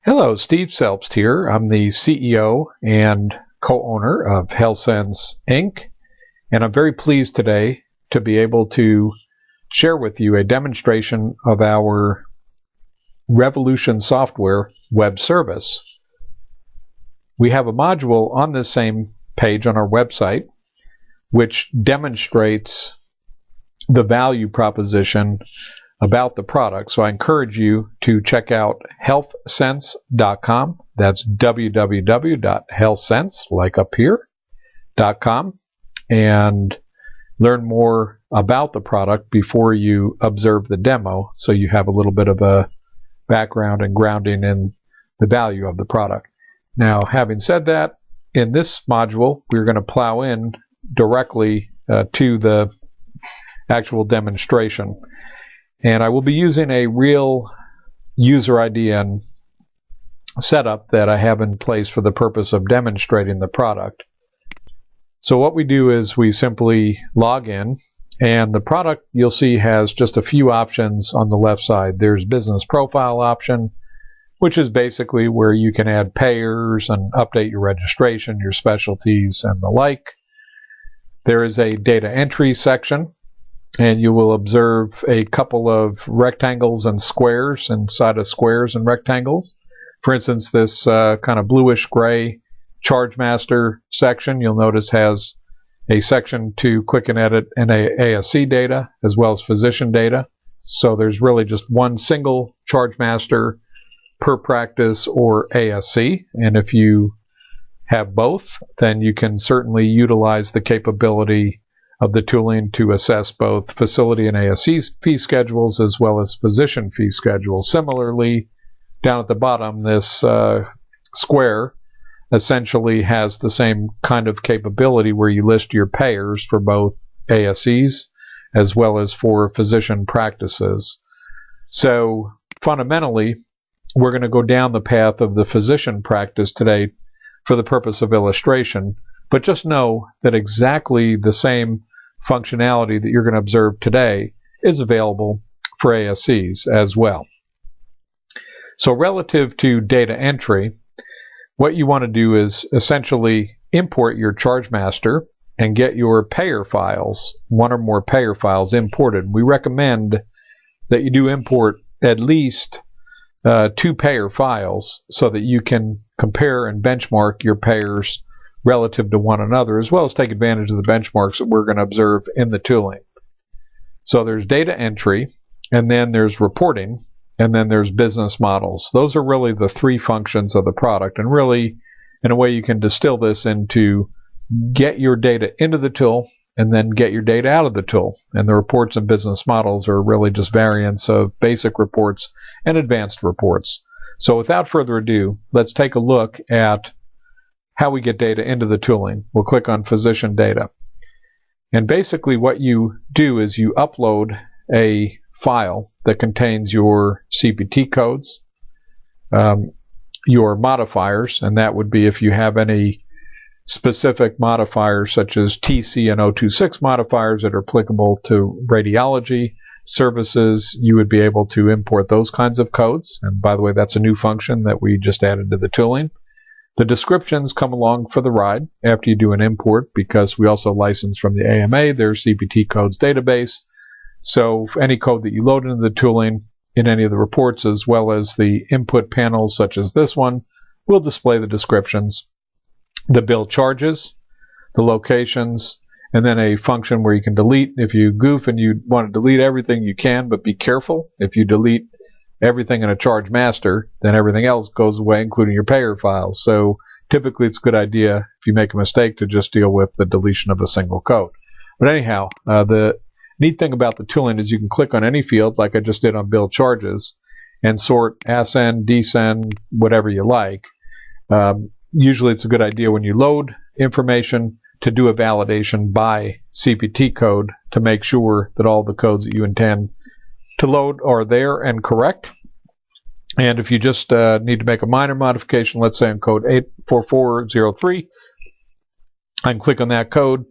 Hello, Steve Selbst here. I'm the CEO and co-owner of Healthcents, Inc., and I'm very pleased today to be able to share with you a demonstration of our RevolutionSoftware web service. We have a module on this same page on our website which demonstrates the value proposition about the product. So I encourage you to check out healthcents.com. That's www.healthcents, like up here, .com, and learn more about the product before you observe the demo, so you have a little bit of a background and grounding in the value of the product. Now, having said that, in this module, we're going to plow in directly to the actual demonstration. And I will be using a real user ID and setup that I have in place for the purpose of demonstrating the product. So what we do is we simply log in, and the product you'll see has just a few options on the left side. There's business profile option, which is basically where you can add payers and update your registration, your specialties, and the like. There is a data entry section, and you will observe a couple of rectangles and squares inside of squares and rectangles. For instance, this kind of bluish gray charge master section, you'll notice, has a section to click and edit ASC data as well as physician data. So there's really just one single charge master per practice or ASC. And if you have both, then you can certainly utilize the capability of the tooling to assess both facility and ASC fee schedules as well as physician fee schedules. Similarly, down at the bottom, this square essentially has the same kind of capability where you list your payers for both ASCs as well as for physician practices. So fundamentally, we're going to go down the path of the physician practice today for the purpose of illustration, but just know that exactly the same functionality that you're going to observe today is available for ASCs as well. So relative to data entry, what you want to do is essentially import your charge master and get your payer files, one or more payer files, imported. We recommend that you do import at least 2 payer files so that you can compare and benchmark your payers relative to one another, as well as take advantage of the benchmarks that we're going to observe in the tooling. So there's data entry, and then there's reporting, and then there's business models. Those are really the 3 functions of the product, and really, in a way, you can distill this into get your data into the tool and then get your data out of the tool. And the reports and business models are really just variants of basic reports and advanced reports. So without further ado, let's take a look at how we get data into the tooling. We'll click on physician data. And basically what you do is you upload a file that contains your CPT codes, your modifiers, and that would be if you have any specific modifiers such as TC and 026 modifiers that are applicable to radiology services, you would be able to import those kinds of codes. And by the way, that's a new function that we just added to the tooling. The descriptions come along for the ride after you do an import, because we also license from the AMA, their CPT codes database. So any code that you load into the tooling in any of the reports, as well as the input panels such as this one, will display the descriptions, the bill charges, the locations, and then a function where you can delete. If you goof and you want to delete everything, you can, but be careful. If you delete everything in a charge master, then everything else goes away, including your payer files. So typically it's a good idea, if you make a mistake, to just deal with the deletion of a single code. But anyhow, the neat thing about the tooling is you can click on any field, like I just did on bill charges, and sort ascend, descend, whatever you like. Usually it's a good idea when you load information to do a validation by CPT code to make sure that all the codes that you intend to load are there and correct. And if you just need to make a minor modification, let's say on code 84403, I can click on that code,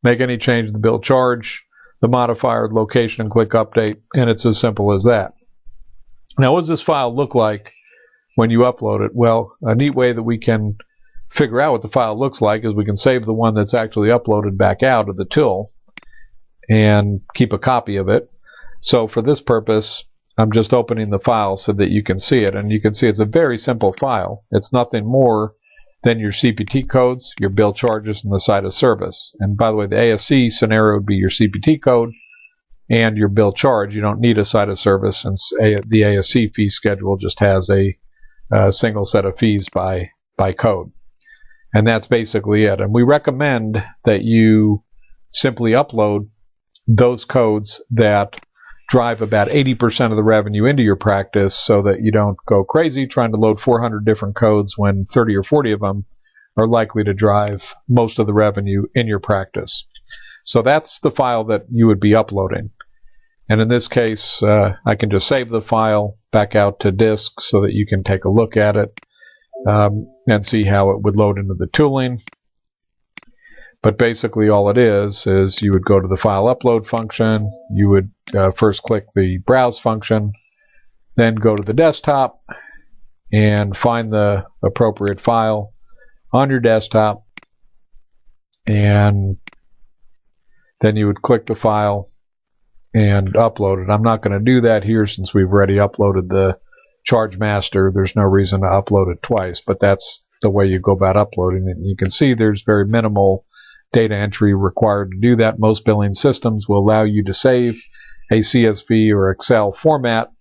make any change in the bill charge, the modifier, location, and click update, and it's as simple as that. Now, what does this file look like when you upload it? Well, a neat way that we can figure out what the file looks like is we can save the one that's actually uploaded back out of the tool and keep a copy of it. So for this purpose, I'm just opening the file so that you can see it, and you can see it's a very simple file. It's nothing more than your CPT codes, your bill charges, and the site of service. And by the way, the ASC scenario would be your CPT code and your bill charge. You don't need a site of service, since the ASC fee schedule just has a single set of fees by code. And that's basically it. And we recommend that you simply upload those codes that drive about 80% of the revenue into your practice, so that you don't go crazy trying to load 400 different codes when 30 or 40 of them are likely to drive most of the revenue in your practice. So that's the file that you would be uploading. And in this case, I can just save the file back out to disk so that you can take a look at it and see how it would load into the tooling. But basically all it is you would go to the file upload function, you would first click the browse function, then go to the desktop and find the appropriate file on your desktop, and then you would click the file and upload it. I'm not going to do that here since we've already uploaded the charge master. There's no reason to upload it twice, but that's the way you go about uploading it. And you can see there's very minimal data entry required to do that. Most billing systems will allow you to save a CSV or Excel format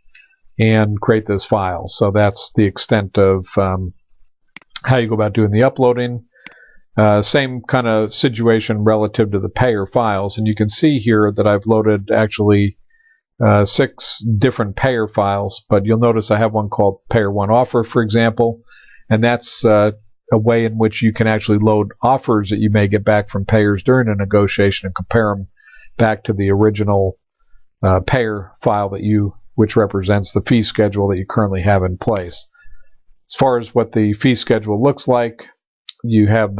and create this file. So that's the extent of how you go about doing the uploading. Same kind of situation relative to the payer files. And you can see here that I've loaded actually 6 different payer files, but you'll notice I have one called Payer One Offer, for example, and that's a way in which you can actually load offers that you may get back from payers during a negotiation and compare them back to the original payer file which represents the fee schedule that you currently have in place. As far as what the fee schedule looks like, you have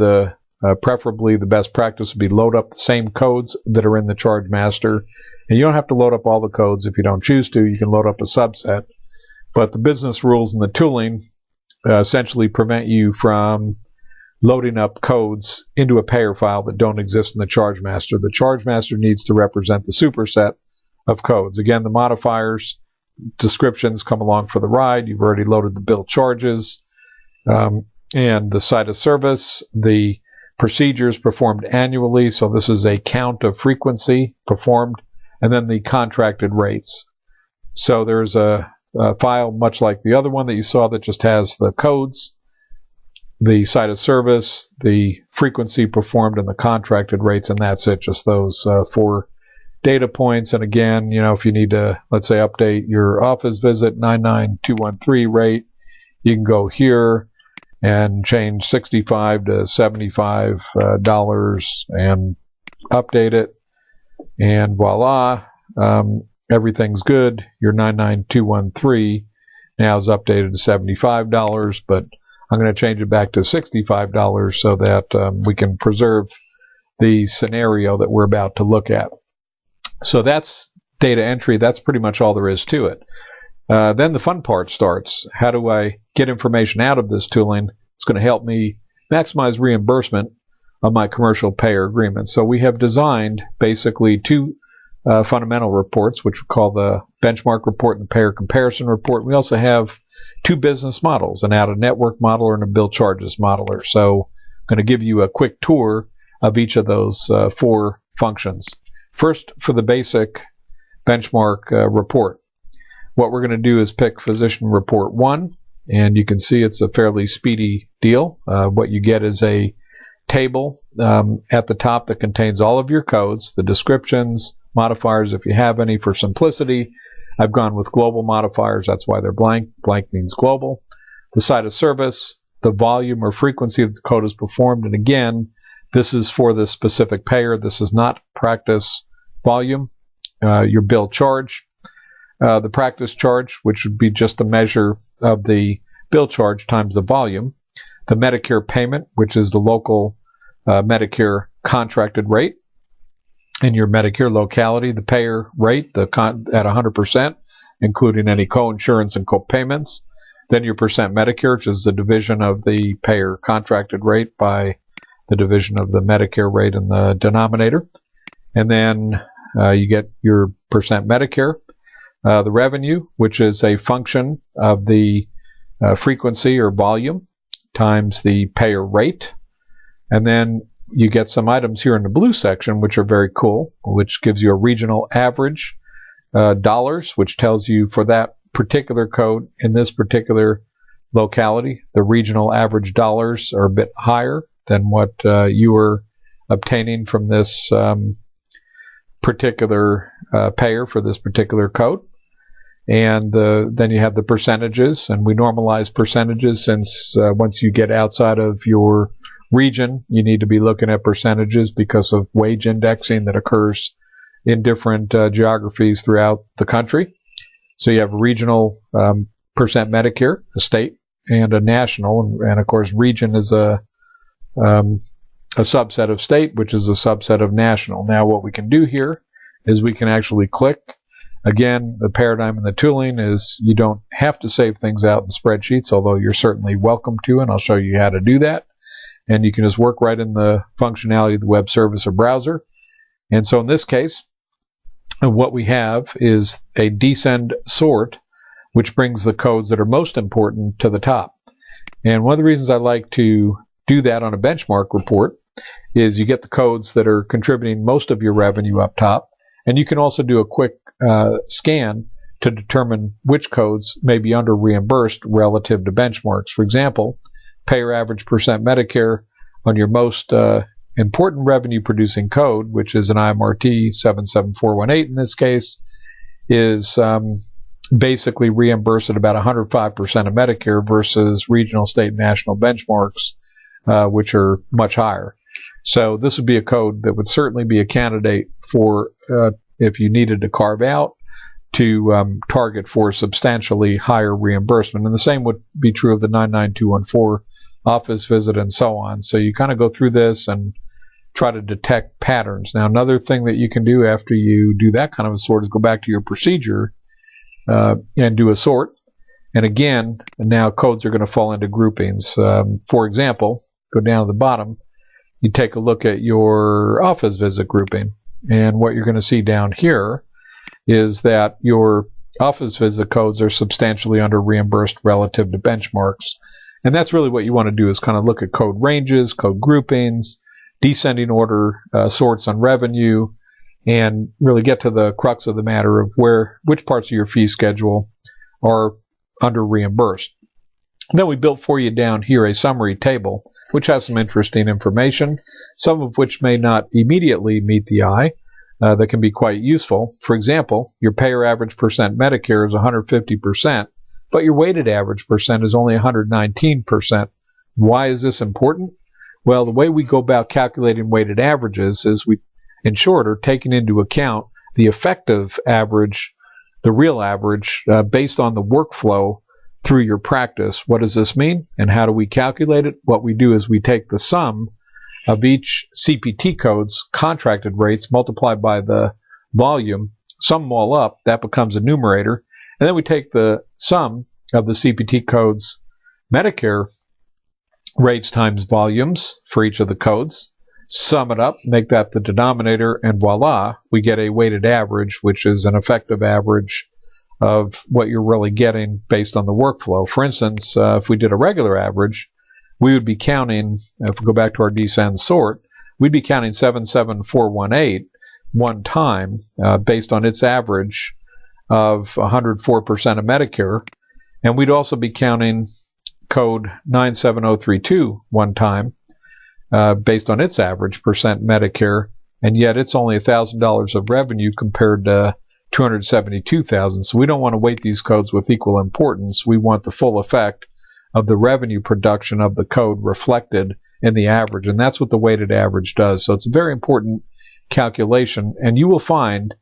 preferably the best practice would be load up the same codes that are in the charge master. And you don't have to load up all the codes if you don't choose to. You can load up a subset. But the business rules and the tooling essentially prevent you from loading up codes into a payer file that don't exist in the charge master. The charge master needs to represent the superset of codes. Again, the modifiers, descriptions come along for the ride. You've already loaded the bill charges and the site of service, the procedures performed annually. So this is a count of frequency performed, and then the contracted rates. So there's a file much like the other one that you saw that just has the codes, the site of service, the frequency performed, and the contracted rates, and that's it, just those 4 data points. And again, if you need to, let's say, update your office visit 99213 rate, you can go here and change $65 to $75 and update it, and voila, everything's good. Your 99213 now is updated to $75, but I'm going to change it back to $65 so that we can preserve the scenario that we're about to look at. So that's data entry. That's pretty much all there is to it. Then the fun part starts. How do I get information out of this tooling? It's going to help me maximize reimbursement of my commercial payer agreements. So we have designed basically 2 fundamental reports, which we call the benchmark report and the payer comparison report. We also have 2 business models, an out-of-network model and a bill charges modeler. So I'm going to give you a quick tour of each of those 4 functions. First, for the basic benchmark report, what we're going to do is pick Physician Report 1, and you can see it's a fairly speedy deal. What you get is a table at the top that contains all of your codes, the descriptions, modifiers if you have any. For simplicity, I've gone with global modifiers. That's why they're blank. Blank means global. The site of service, the volume or frequency that the code is performed. And again, this is for the specific payer. This is not practice volume. Your bill charge, the practice charge, which would be just a measure of the bill charge times the volume. The Medicare payment, which is the local Medicare contracted rate in your Medicare locality. The payer rate at 100%, including any co-insurance and co-payments. Then your percent Medicare, which is the division of the payer contracted rate by the division of the Medicare rate in the denominator. And then you get your percent Medicare. The revenue, which is a function of the frequency or volume times the payer rate. And then you get some items here in the blue section, which are very cool, which gives you a regional average dollars, which tells you for that particular code in this particular locality, the regional average dollars are a bit higher than what you were obtaining from this particular payer for this particular code. And then you have the percentages, and we normalize percentages since once you get outside of your region, you need to be looking at percentages because of wage indexing that occurs in different geographies throughout the country. So you have a regional percent Medicare, a state, and a national, and of course region is a subset of state, which is a subset of national. Now what we can do here is we can actually click. Again, the paradigm and the tooling is you don't have to save things out in spreadsheets, although you're certainly welcome to, and I'll show you how to do that. And you can just work right in the functionality of the web service or browser. And so in this case, what we have is a descend sort, which brings the codes that are most important to the top. And one of the reasons I like to do that on a benchmark report is you get the codes that are contributing most of your revenue up top. And you can also do a quick scan to determine which codes may be under reimbursed relative to benchmarks. For example, payer average percent Medicare on your most important revenue producing code, which is an IMRT 77418 in this case, is basically reimbursed at about 105% of Medicare versus regional, state, and national benchmarks, which are much higher. So this would be a code that would certainly be a candidate for, if you needed to carve out, to target for substantially higher reimbursement. And the same would be true of the 99214 office visit and so on. So you kind of go through this and try to detect patterns. Now, another thing that you can do after you do that kind of a sort is go back to your procedure and do a sort. And again, now codes are going to fall into groupings. For example, go down to the bottom. You take a look at your office visit grouping, and what you're going to see down here is that your office visit codes are substantially under reimbursed relative to benchmarks. And that's really what you want to do, is kind of look at code ranges, code groupings, descending order sorts on revenue, and really get to the crux of the matter of which parts of your fee schedule are under reimbursed. Then we built for you down here a summary table, which has some interesting information, some of which may not immediately meet the eye, that can be quite useful. For example, your payer average percent Medicare is 150%, but your weighted average percent is only 119%. Why is this important? Well, the way we go about calculating weighted averages is we, in short, are taking into account the effective average, the real average, based on the workflow through your practice. What does this mean, and how do we calculate it? What we do is we take the sum of each CPT code's contracted rates multiplied by the volume, sum them all up, that becomes a numerator, and then we take the sum of the CPT code's Medicare rates times volumes for each of the codes, sum it up, make that the denominator, and voila, we get a weighted average, which is an effective average of what you're really getting based on the workflow. For instance, if we did a regular average, we would be counting, if we go back to our descend sort, we'd be counting 77418 one time based on its average of 104% of Medicare, and we'd also be counting code 97032 one time based on its average percent Medicare, and yet it's only $1,000 of revenue compared to $272,000. So we don't want to weight these codes with equal importance. We want the full effect of the revenue production of the code reflected in the average, and that's what the weighted average does. So it's a very important calculation, and you will find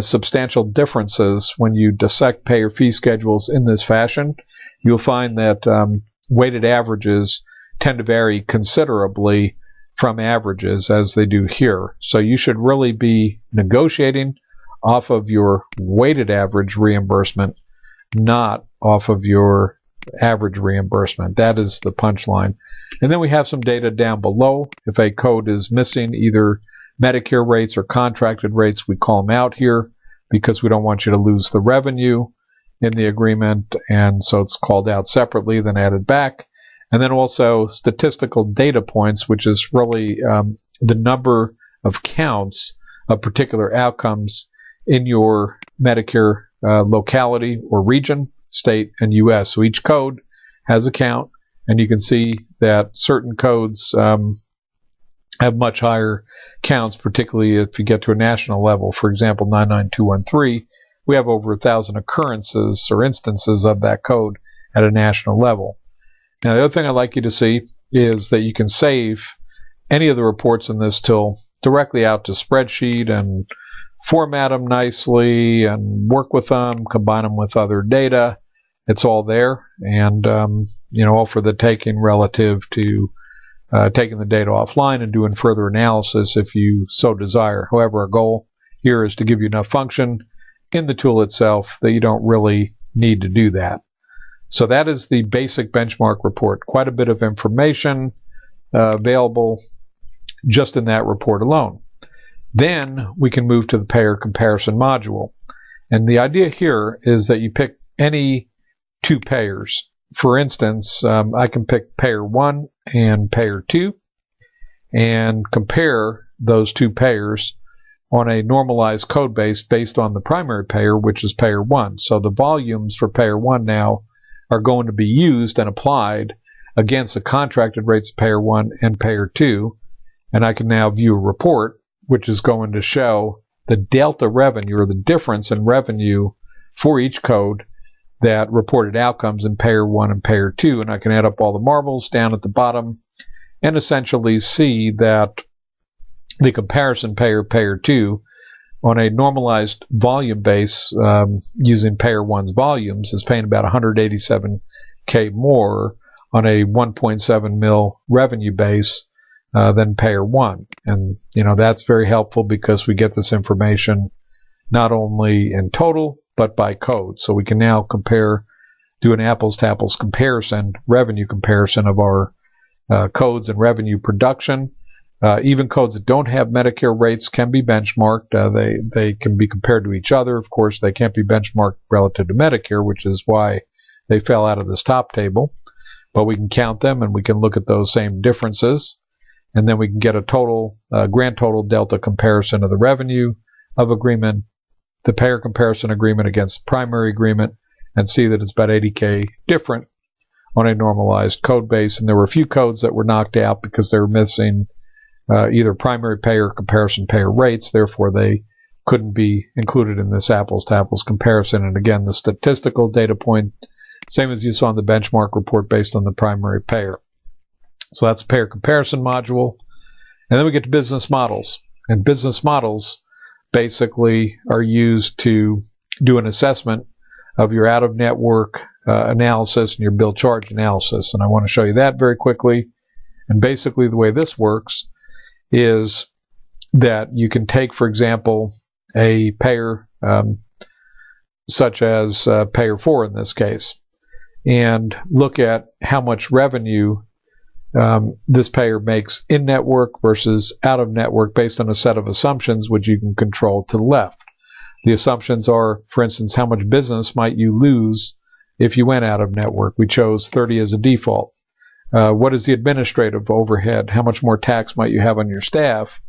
substantial differences when you dissect payer fee schedules in this fashion. You'll find that weighted averages tend to vary considerably from averages, as they do here. So you should really be negotiating off of your weighted average reimbursement, not off of your average reimbursement. That is the punchline. And then we have some data down below. If a code is missing either Medicare rates or contracted rates, we call them out here because we don't want you to lose the revenue in the agreement, and so it's called out separately, then added back. And then also statistical data points, which is really the number of counts of particular outcomes in your Medicare locality or region, state, and U.S. So each code has a count, and you can see that certain codes have much higher counts, particularly if you get to a national level. For example, 99213, we have over 1,000 occurrences or instances of that code at a national level. Now, the other thing I'd like you to see is that you can save any of the reports in this tool directly out to spreadsheet and format them nicely and work with them, combine them with other data. It's all there, and all for the taking relative to taking the data offline and doing further analysis if you so desire. However, our goal here is to give you enough function in the tool itself that you don't really need to do that. So that is the basic benchmark report. Quite a bit of information available just in that report alone. Then we can move to the payer comparison module. And the idea here is that you pick any two payers. For instance, I can pick payer 1 and payer 2 and compare those two payers on a normalized code base based on the primary payer, which is payer 1. So the volumes for payer 1 now are going to be used and applied against the contracted rates of payer 1 and payer 2. And I can now view a report which is going to show the delta revenue or the difference in revenue for each code that reported outcomes in payer 1 and payer 2. And I can add up all the marbles down at the bottom and essentially see that the comparison payer 2 on a normalized volume base using payer 1's volumes is paying about $187K more on a 1.7 mil revenue base than payer 1. And that's very helpful because we get this information not only in total but by code. So we can now do an apples to apples comparison, revenue comparison of our codes and revenue production. Even codes that don't have Medicare rates can be benchmarked. They can be compared to each other. Of course, they can't be benchmarked relative to Medicare, which is why they fell out of this top table. But we can count them, and we can look at those same differences. And then we can get a total, grand total delta comparison of the revenue of agreement, the payer comparison agreement against primary agreement, and see that it's about 80K different on a normalized code base. And there were a few codes that were knocked out because they were missing either primary payer or comparison payer rates. Therefore, they couldn't be included in this apples-to-apples comparison. And again, the statistical data point, same as you saw in the benchmark report based on the primary payer. So that's a payer comparison module. And then we get to business models. And business models basically are used to do an assessment of your out-of-network analysis and your bill charge analysis. And I want to show you that very quickly. And basically the way this works is that you can take, for example, a payer such as payer 4 in this case, and look at how much revenue this payer makes in-network versus out-of-network based on a set of assumptions which you can control to the left. The assumptions are, for instance, how much business might you lose if you went out-of-network? We chose 30 as a default. What is the administrative overhead? How much more tax might you have on your staff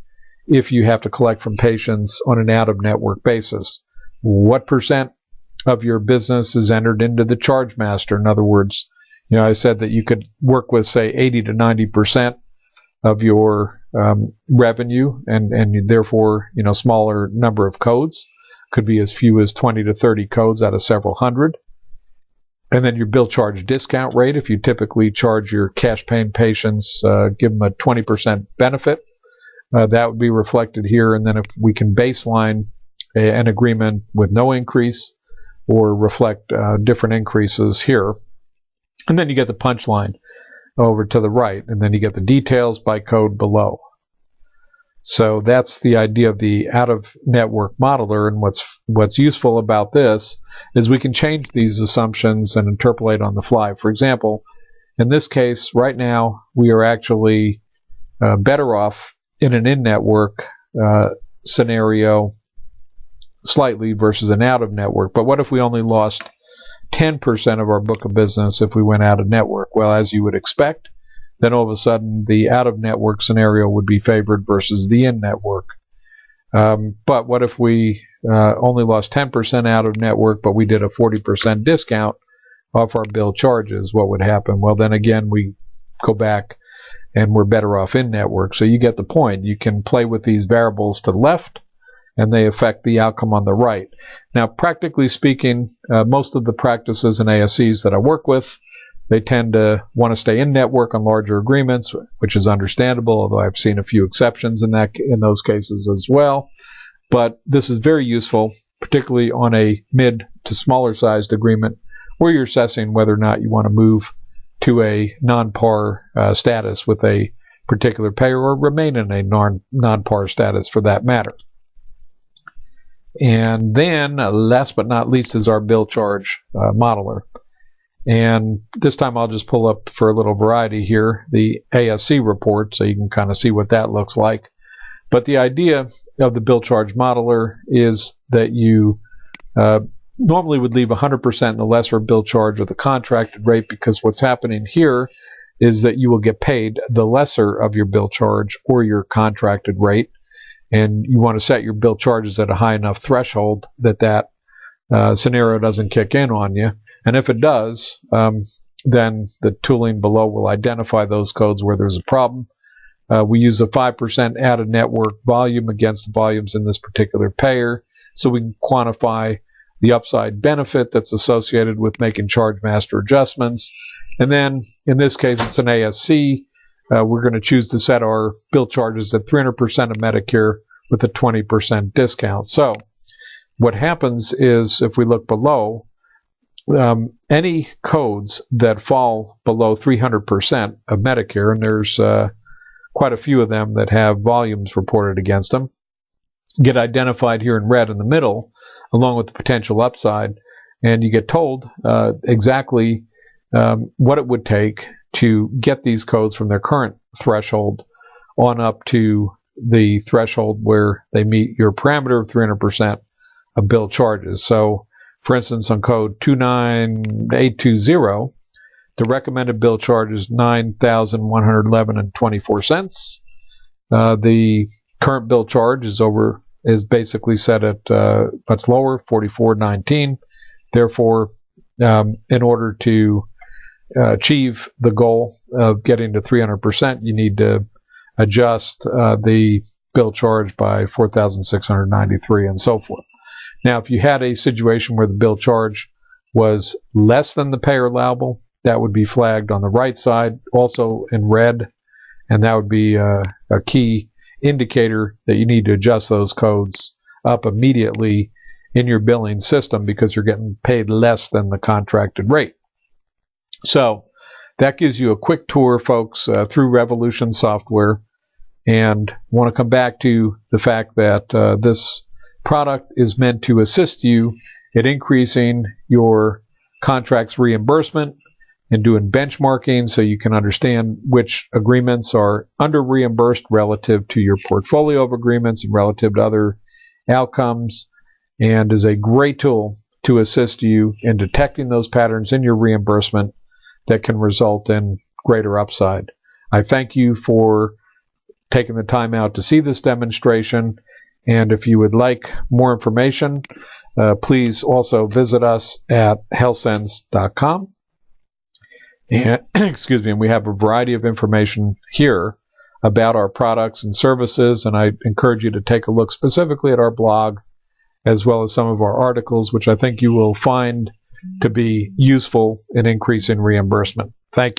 if you have to collect from patients on an out-of-network basis? What percent of your business is entered into the charge master? In other words, I said that you could work with, say, 80 to 90% of your revenue, and therefore, smaller number of codes. Could be as few as 20 to 30 codes out of several hundred. And then your bill charge discount rate, if you typically charge your cash paying patients, give them a 20% benefit, that would be reflected here. And then if we can baseline an agreement with no increase or reflect different increases here. And then you get the punchline over to the right, and then you get the details by code below. So that's the idea of the out-of-network modeler, and what's useful about this is we can change these assumptions and interpolate on the fly. For example, in this case, right now, we are actually better off in an in-network scenario slightly versus an out-of-network. But what if we only lost 10% of our book of business if we went out-of-network? Well, as you would expect, then all of a sudden the out-of-network scenario would be favored versus the in-network. But what if we only lost 10% out-of-network, but we did a 40% discount off our bill charges? What would happen? Well, then again, we go back and we're better off in-network. So you get the point. You can play with these variables to the left, and they affect the outcome on the right. Now, practically speaking, most of the practices and ASCs that I work with, they tend to want to stay in network on larger agreements, which is understandable, although I've seen a few exceptions in those cases as well. But this is very useful, particularly on a mid to smaller sized agreement where you're assessing whether or not you want to move to a non-par status with a particular payer or remain in a non-par status for that matter. And then, last but not least, is our bill charge modeler. And this time I'll just pull up, for a little variety here, the ASC report so you can kind of see what that looks like. But the idea of the bill charge modeler is that you normally would leave 100% in the lesser bill charge or the contracted rate, because what's happening here is that you will get paid the lesser of your bill charge or your contracted rate. And you want to set your bill charges at a high enough threshold that scenario doesn't kick in on you. And if it does, then the tooling below will identify those codes where there's a problem. We use a 5% out-of-network volume against the volumes in this particular payer, so we can quantify the upside benefit that's associated with making charge master adjustments. And then, in this case, it's an ASC. We're going to choose to set our bill charges at 300% of Medicare with a 20% discount. So what happens is, if we look below, any codes that fall below 300% of Medicare, and there's quite a few of them that have volumes reported against them, get identified here in red in the middle, along with the potential upside, and you get told exactly what it would take to get these codes from their current threshold on up to the threshold where they meet your parameter of 300% of bill charges. So, for instance, on code 29820, the recommended bill charge is $9,111.24. The current bill charge is basically set at much lower, $44.19. Therefore, in order to achieve the goal of getting to 300%, you need to adjust the bill charge by $4,693 and so forth. Now, if you had a situation where the bill charge was less than the payer allowable, that would be flagged on the right side, also in red, and that would be a key indicator that you need to adjust those codes up immediately in your billing system because you're getting paid less than the contracted rate. So that gives you a quick tour, folks, through RevolutionSoftware, and want to come back to the fact that this product is meant to assist you in increasing your contract's reimbursement and doing benchmarking so you can understand which agreements are under reimbursed relative to your portfolio of agreements and relative to other outcomes, and is a great tool to assist you in detecting those patterns in your reimbursement that can result in greater upside. I thank you for taking the time out to see this demonstration, and if you would like more information, please also visit us at Healthcents.com. And excuse me, and we have a variety of information here about our products and services, and I encourage you to take a look specifically at our blog as well as some of our articles, which I think you will find to be useful in increasing reimbursement. Thank you.